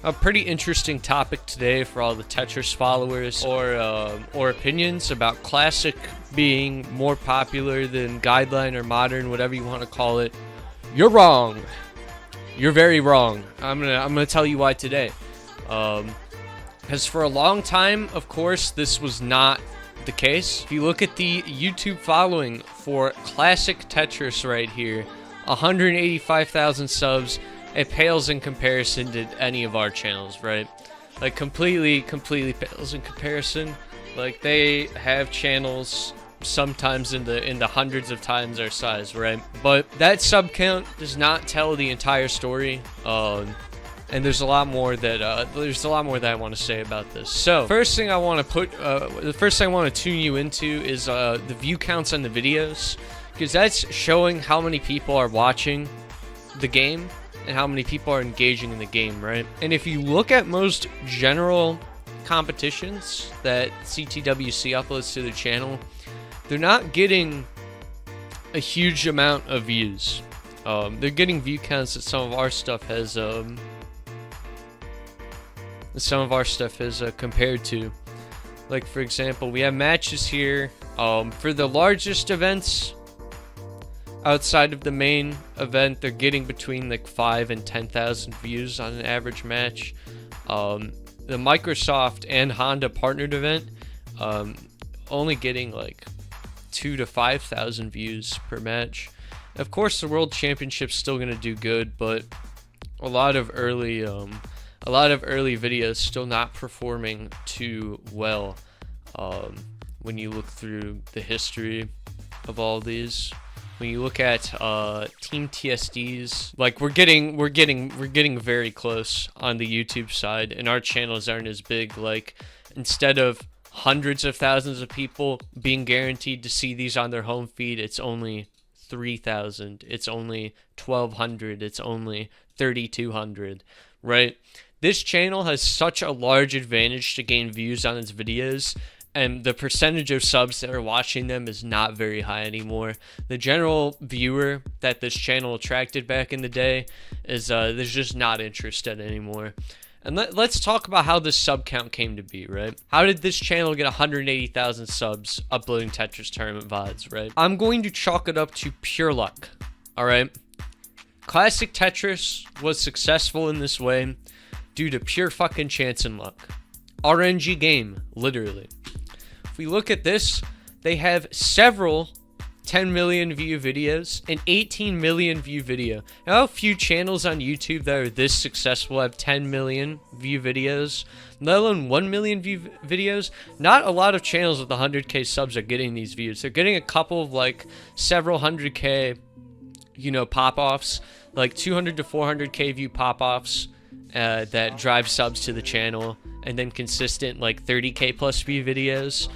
A pretty interesting topic today for all the Tetris followers, or opinions about Classic being more popular than Guideline or Modern, whatever you want to call it. You're wrong. You're very wrong. I'm gonna tell you why today. Because for a long time, of course, this was not the case. If you look at the YouTube following for Classic Tetris right here, 185,000 subs. It pales in comparison to any of our channels, right? Like completely pales in comparison. Like they have channels sometimes in the hundreds of times our size, right? But that sub count does not tell the entire story. And there's a lot more that I want to say about this. So first thing I want to tune you into is the view counts on the videos, because that's showing how many people are watching the game and how many people are engaging in the game, right? And if you look at most general competitions that CTWC uploads to their channel, they're not getting a huge amount of views. They're getting view counts that some of our stuff has compared to. Like for example, we have matches here for the largest events. Outside of the main event, they're getting between like 5 and 10,000 views on an average match. The Microsoft and Honda partnered event, only getting like 2 to 5,000 views per match. Of course, the World Championship's still gonna do good, but a lot of early videos still not performing too well. When you look through the history of all these. When you look at Team TSDs, like we're getting very close on the YouTube side, and our channels aren't as big. Like instead of hundreds of thousands of people being guaranteed to see these on their home feed, it's only 3,000. It's only 1,200. It's only 3,200. Right? This channel has such a large advantage to gain views on its videos. And the percentage of subs that are watching them is not very high anymore. The general viewer that this channel attracted back in the day is there's just not interested anymore. And let's talk about how this sub count came to be, right? How did this channel get 180,000 subs uploading Tetris tournament VODs, right? I'm going to chalk it up to pure luck, all right? Classic Tetris was successful in this way due to pure fucking chance and luck. RNG game, literally. If we look at this, they have several 10 million view videos, an 18 million view video. You know how few channels on YouTube that are this successful have 10 million view videos, let alone 1 million view videos? Not a lot of channels with 100k subs are getting these views. They're getting a couple of like several 100k, you know, pop-offs, like 200 to 400k view pop-offs that drive subs to the channel, and then consistent like 30k plus view videos.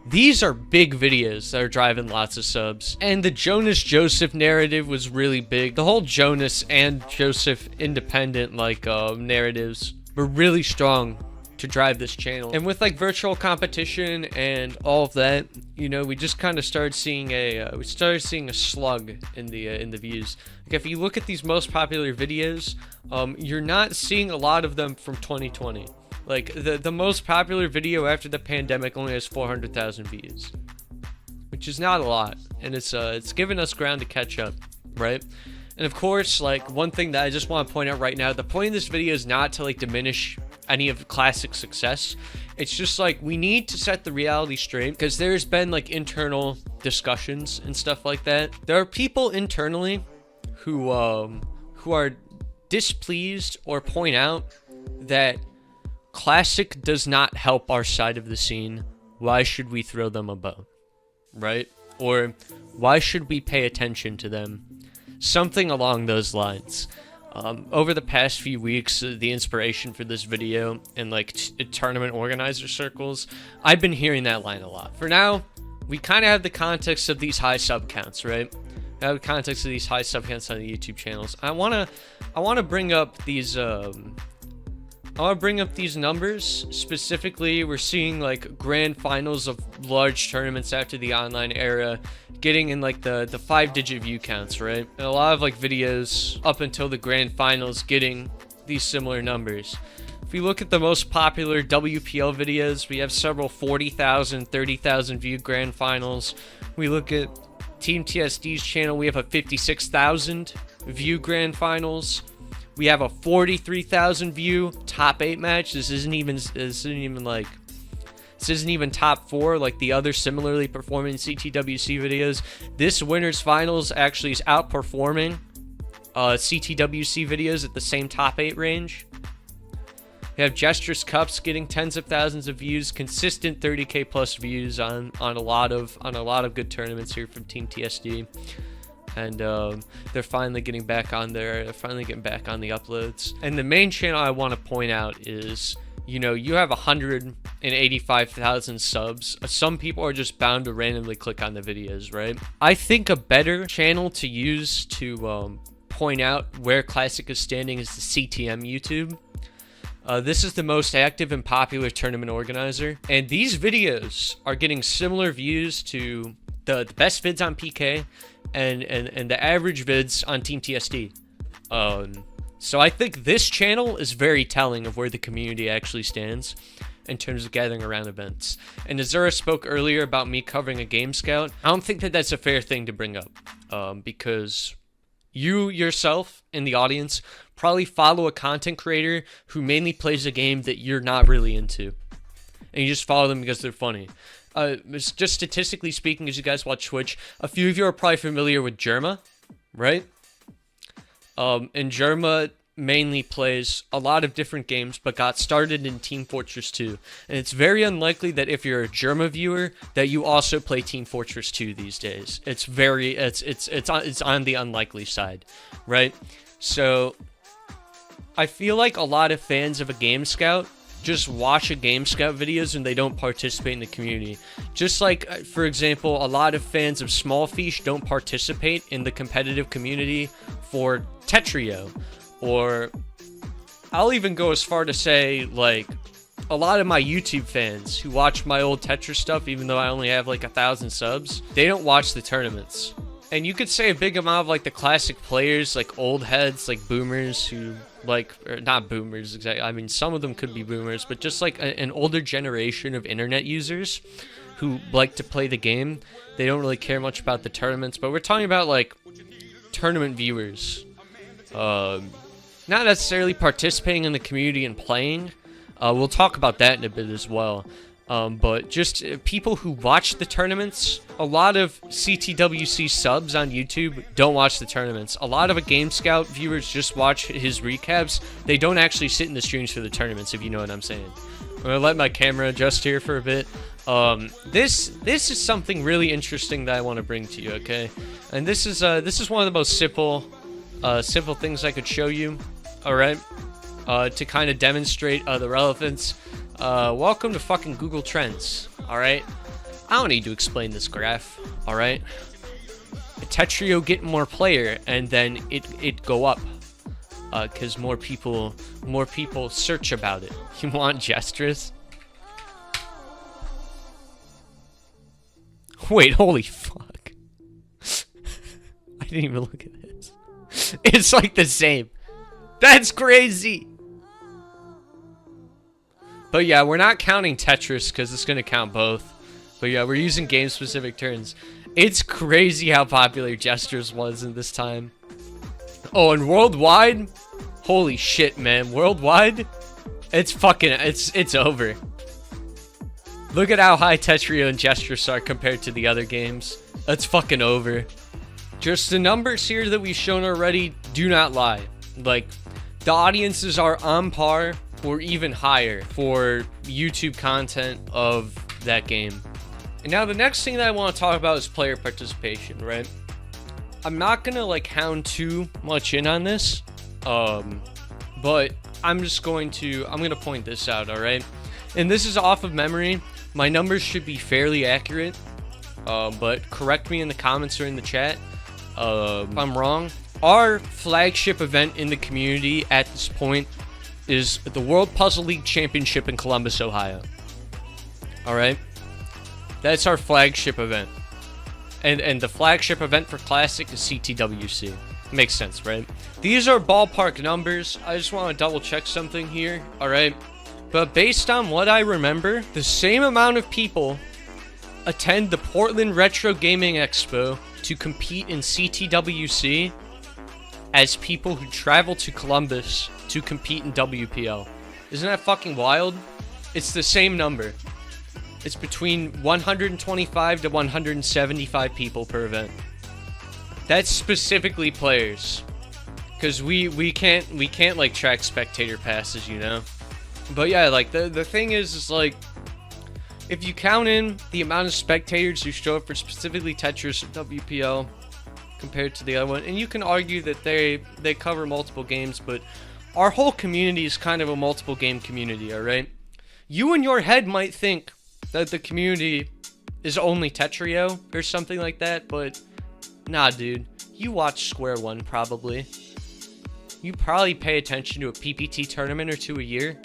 These are big videos that are driving lots of subs. And the Jonas Joseph narrative was really big. The whole Jonas and Joseph independent like narratives were really strong to drive this channel. And with like virtual competition and all of that, you know, we just kind of started seeing a slug in the views. Like if you look at these most popular videos, you're not seeing a lot of them from 2020. Like the most popular video after the pandemic only has 400,000 views, which is not a lot, and it's given us ground to catch up, right? And of course, like one thing that I just want to point out right now, the point of this video is not to like diminish any of Classic success. It's just like we need to set the reality straight, because there's been like internal discussions and stuff like that. There are people internally who are displeased or point out that Classic does not help our side of the scene. Why should we throw them a bone, right? Or why should we pay attention to them? Something along those lines. Over the past few weeks, the inspiration for this video in like tournament organizer circles, I've been hearing that line a lot. For now, we kind of have the context of these high sub counts, right? We have the context of these high sub counts on the YouTube channels. I wanna bring up these numbers. Specifically, we're seeing like grand finals of large tournaments after the online era getting in like the 5-digit view counts, right? And a lot of like videos up until the grand finals getting these similar numbers. If we look at the most popular WPL videos, we have several 40,000, 30,000 viewed grand finals. We look at Team TSD's channel, we have a 56,000 view grand finals. We have a 43,000 view top 8 match. This isn't even top 4 like the other similarly performing CTWC videos. This winner's finals actually is outperforming CTWC videos at the same top 8 range. We have Jester's Cups getting tens of thousands of views, consistent 30k plus views on a lot of good tournaments here from Team TSD, and they're finally getting back on there. They're finally getting back on the uploads. And the main channel I want to point out is, you know, you have 185,000 subs. Some people are just bound to randomly click on the videos, right? I think a better channel to use to point out where Classic is standing is the CTM YouTube. This is the most active and popular tournament organizer, and these videos are getting similar views to the best vids on PK and the average vids on Team TSD. So I think this channel is very telling of where the community actually stands in terms of gathering around events. And Azura spoke earlier about me covering a game scout. I don't think that that's a fair thing to bring up, because you yourself in the audience probably follow a content creator who mainly plays a game that you're not really into, and you just follow them because they're funny. Just statistically speaking, as you guys watch Twitch, a few of you are probably familiar with Germa, right? And Germa mainly plays a lot of different games, but got started in Team Fortress 2. And it's very unlikely that if you're a Germa viewer, that you also play Team Fortress 2 these days. It's on the unlikely side, right? So I feel like a lot of fans of a Game Scout just watch a Game Scout videos and they don't participate in the community. Just like, for example, a lot of fans of Small Fish don't participate in the competitive community for Tetrio. Or I'll even go as far to say, like, a lot of my YouTube fans who watch my old Tetris stuff, even though I only have like 1,000 subs, they don't watch the tournaments. And you could say a big amount of like the classic players, like old heads, like boomers who like, or not boomers exactly, I mean some of them could be boomers, but just like an older generation of internet users who like to play the game. They don't really care much about the tournaments, but we're talking about like tournament viewers. Not necessarily participating in the community and playing. We'll talk about that in a bit as well. But just people who watch the tournaments. A lot of CTWC subs on YouTube don't watch the tournaments. A lot of a Game Scout viewers just watch his recaps. They don't actually sit in the streams for the tournaments, if you know what I'm saying. I'm gonna let my camera adjust here for a bit. This is something really interesting that I want to bring to you, okay? And this is one of the most simple things I could show you. All right, to kind of demonstrate the relevance. Welcome to fucking Google Trends. All right, I don't need to explain this graph. All right, Tetrio get more player, and then it go up, because more people search about it. You want Jester's? Wait, holy fuck! I didn't even look at this. It's like the same. That's crazy. But yeah, we're not counting Tetris because it's going to count both. But yeah, we're using game-specific turns. It's crazy how popular Gestures was in this time. Oh, and worldwide? Holy shit, man. Worldwide? It's fucking... It's over. Look at how high Tetrio and Gestures are compared to the other games. That's fucking over. Just the numbers here that we've shown already do not lie. Like, the audiences are on par or even higher for YouTube content of that game. And now the next thing that I want to talk about is player participation, right? I'm not gonna like hound too much in on this, but I'm gonna point this out, all right? And this is off of memory. My numbers should be fairly accurate, but correct me in the comments or in the chat if I'm wrong. Our flagship event in the community at this point is the World Puzzle League Championship in Columbus, Ohio. Alright? That's our flagship event. And the flagship event for Classic is CTWC. Makes sense, right? These are ballpark numbers. I just want to double check something here, alright? But based on what I remember, the same amount of people attend the Portland Retro Gaming Expo to compete in CTWC as people who travel to Columbus to compete in WPL. Isn't that fucking wild? It's the same number. It's between 125 to 175 people per event. That's specifically players, because we can't like track spectator passes, you know. But yeah, like the thing is like, if you count in the amount of spectators who show up for specifically Tetris or WPL compared to the other one, and you can argue that they cover multiple games, but our whole community is kind of a multiple game community, alright? You in your head might think that the community is only Tetrio or something like that, but nah, dude. You watch Square One, probably. You probably pay attention to a PPT tournament or two a year.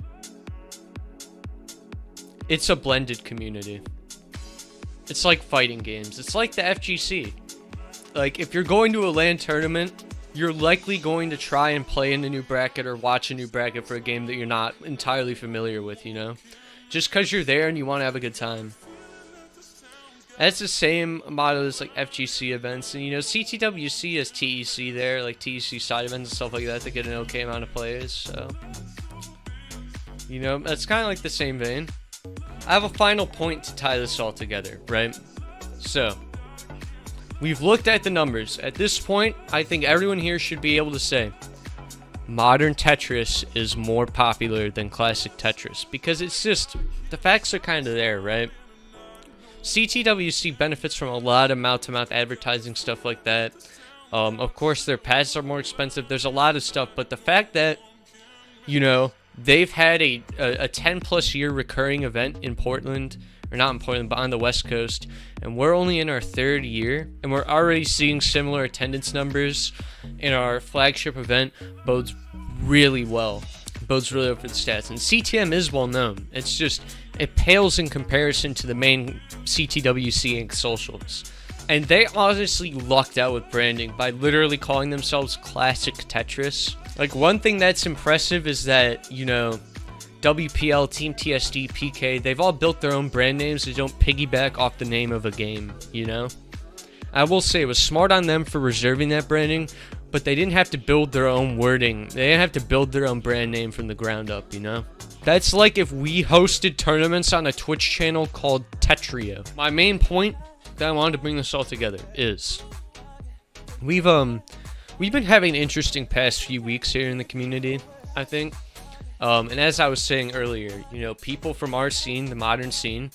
It's a blended community. It's like fighting games. It's like the FGC. Like, if you're going to a LAN tournament, you're likely going to try and play in a new bracket or watch a new bracket for a game that you're not entirely familiar with, you know? Just because you're there and you want to have a good time. That's the same motto as like FGC events, and you know, CTWC has TEC there, like TEC side events and stuff like that, to get an okay amount of players, so you know, that's kind of like the same vein. I have a final point to tie this all together, right? So, we've looked at the numbers. At this point, I think everyone here should be able to say modern Tetris is more popular than classic Tetris, because it's just, the facts are kind of there, right? CTWC benefits from a lot of mouth-to-mouth advertising, stuff like that. Of course, their passes are more expensive. There's a lot of stuff, but the fact that, you know, they've had a 10-plus year recurring event in Portland, or not in Portland, but on the West Coast, and we're only in our third year, and we're already seeing similar attendance numbers in our flagship event, bodes really well. Bodes really well for the stats. And CTM is well known. It's just, it pales in comparison to the main CTWC Inc. socials. And they honestly lucked out with branding by literally calling themselves Classic Tetris. Like, one thing that's impressive is that, you know, WPL, Team TSD, PK, they've all built their own brand names that don't piggyback off the name of a game, you know? I will say it was smart on them for reserving that branding, but they didn't have to build their own wording. They didn't have to build their own brand name from the ground up, you know? That's like if we hosted tournaments on a Twitch channel called Tetrio. My main point that I wanted to bring this all together is we've been having an interesting past few weeks here in the community, I think. And as I was saying earlier, you know, people from our scene, the modern scene,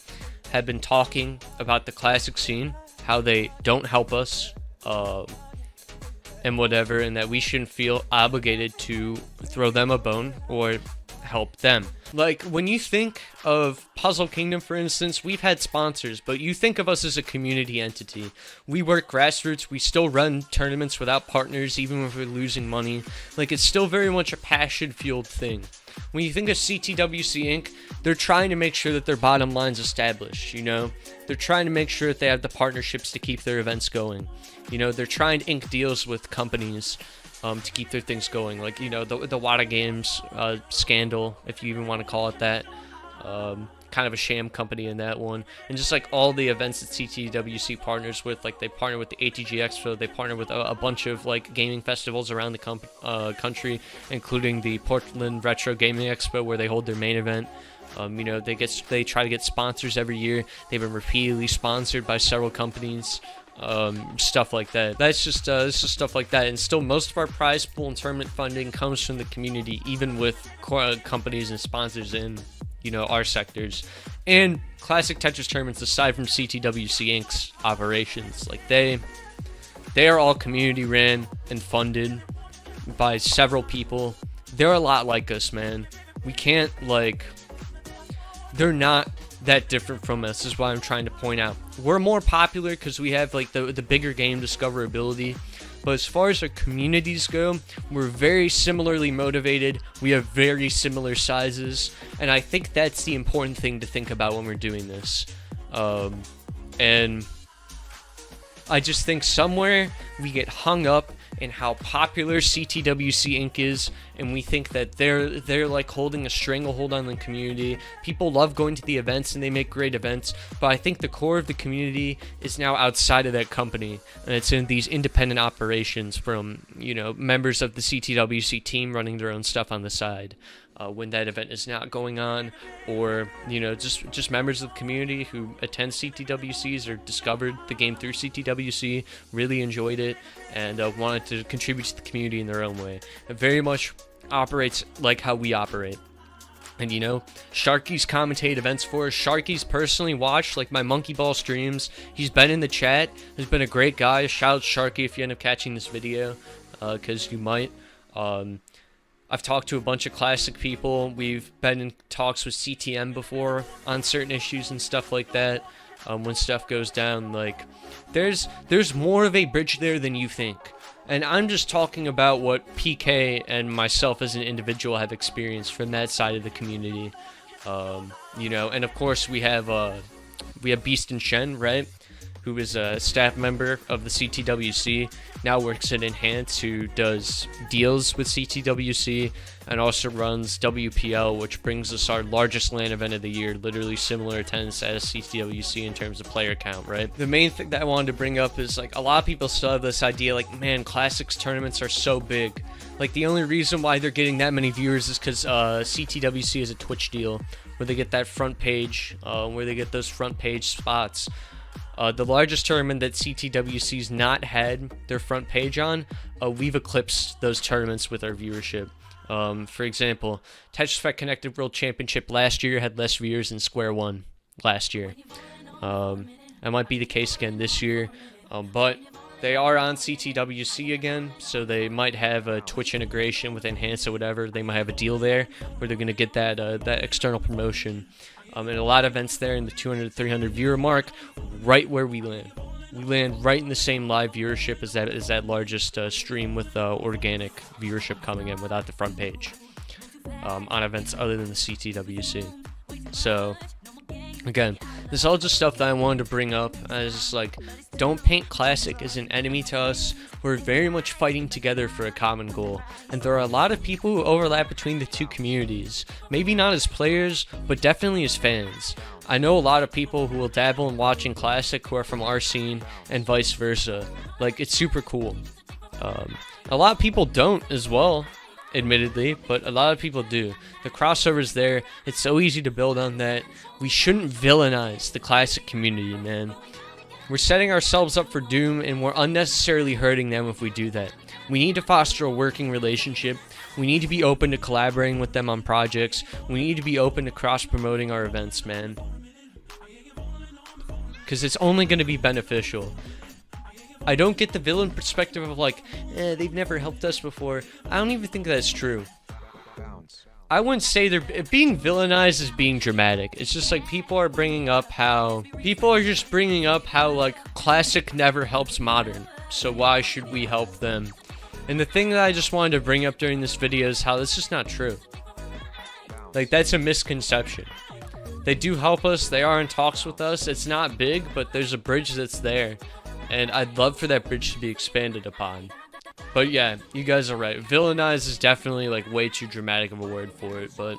have been talking about the classic scene, how they don't help us, and whatever, and that we shouldn't feel obligated to throw them a bone or help them. Like, when you think of Puzzle Kingdom, for instance, we've had sponsors, but you think of us as a community entity. We work grassroots, we still run tournaments without partners, even if we're losing money. Like, it's still very much a passion-fueled thing. When you think of CTWC Inc., they're trying to make sure that their bottom line's established, you know? They're trying to make sure that they have the partnerships to keep their events going. You know, they're trying to ink deals with companies to keep their things going. Like, you know, the Wada Games scandal, if you even want to call it that. Kind of a sham company in that one. And just like all the events that CTWC partners with, like they partner with the ATG Expo, they partner with a bunch of like gaming festivals around the country, including the Portland Retro Gaming Expo where they hold their main event. You know, they try to get sponsors every year. They've been repeatedly sponsored by several companies. Stuff like that. That's just it's just stuff like that. And still, most of our prize pool and tournament funding comes from the community, even with companies and sponsors in, you know, our sectors. And Classic Tetris tournaments, aside from CTWC Inc.'s operations, like they are all community ran and funded by several people. They're a lot like us, man. We can't, like, they're not that different from us, is what I'm trying to point out. We're more popular because we have like the bigger game discoverability, but as far as our communities go, we're very similarly motivated. We have very similar sizes, and I think that's the important thing to think about when we're doing this. And I just think somewhere we get hung up and how popular CTWC Inc. is, and we think that they're like holding a stranglehold on the community. People love going to the events and they make great events, but I think the core of the community is now outside of that company, and it's in these independent operations from, you know, members of the CTWC team running their own stuff on the side. When that event is not going on, or, you know, just members of the community who attend CTWCs or discovered the game through CTWC, really enjoyed it, and wanted to contribute to the community in their own way. It very much operates like how we operate. And, you know, Sharky's commentate events for us. Sharky's personally watched, like, my Monkey Ball streams. He's been in the chat. He's been a great guy. Shout out Sharky if you end up catching this video, because you might. I've talked to a bunch of classic people. We've been in talks with CTM before on certain issues and stuff like that. When stuff goes down, like, there's more of a bridge there than you think. And I'm just talking about what PK and myself as an individual have experienced from that side of the community. You know, and of course we have Beast and Shen, right? Who is a staff member of the CTWC, now works at Enhance, who does deals with CTWC, and also runs WPL, which brings us our largest LAN event of the year, literally similar attendance as CTWC in terms of player count, right? The main thing that I wanted to bring up is, like, a lot of people still have this idea, like, man, Classics tournaments are so big. Like, the only reason why they're getting that many viewers is because CTWC is a Twitch deal, where they get that front page, where they get those front page spots. The largest tournament that CTWC's not had their front page on, we've eclipsed those tournaments with our viewership. For example, Tetris Effect Connected World Championship last year had less viewers than Square One last year. That might be the case again this year, but they are on CTWC again, so they might have a Twitch integration with Enhance or whatever. They might have a deal there where they're going to get that external promotion. And a lot of events there in the 200 to 300 viewer mark, right where we land. We land right in the same live viewership as that largest stream with organic viewership coming in without the front page on events other than the CTWC. So, again, this is all just stuff that I wanted to bring up. It's just like, don't paint Classic as an enemy to us. We're very much fighting together for a common goal. And there are a lot of people who overlap between the two communities. Maybe not as players, but definitely as fans. I know a lot of people who will dabble in watching Classic who are from our scene, and vice versa. Like, it's super cool. A lot of people don't as well, admittedly, but a lot of people do. The crossover's there. It's so easy to build on that. We shouldn't villainize the Classic community, man. We're setting ourselves up for doom, and we're unnecessarily hurting them if we do that. We need to foster a working relationship. We need to be open to collaborating with them on projects. We need to be open to cross-promoting our events, man. Because it's only going to be beneficial. I don't get the villain perspective of, like, they've never helped us before. I don't even think that's true. I wouldn't say they're being villainized as being dramatic. It's just like people are just bringing up how like Classic never helps Modern, so why should we help them? And the thing that I just wanted to bring up during this video is how that's just not true. Like, that's a misconception. They do help us. They are in talks with us. It's not big, but there's a bridge that's there, and I'd love for that bridge to be expanded upon. But yeah, you guys are right. Villainize is definitely like way too dramatic of a word for it, but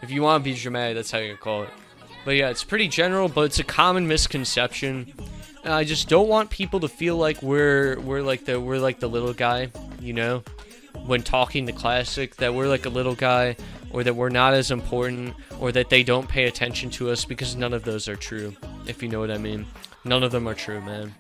if you want to be dramatic, that's how you call it. But yeah, it's pretty general, but it's a common misconception. And I just don't want people to feel like we're like the little guy, you know, when talking to Classic, that we're like a little guy, or that we're not as important, or that they don't pay attention to us, because none of those are true, if you know what I mean. None of them are true, man.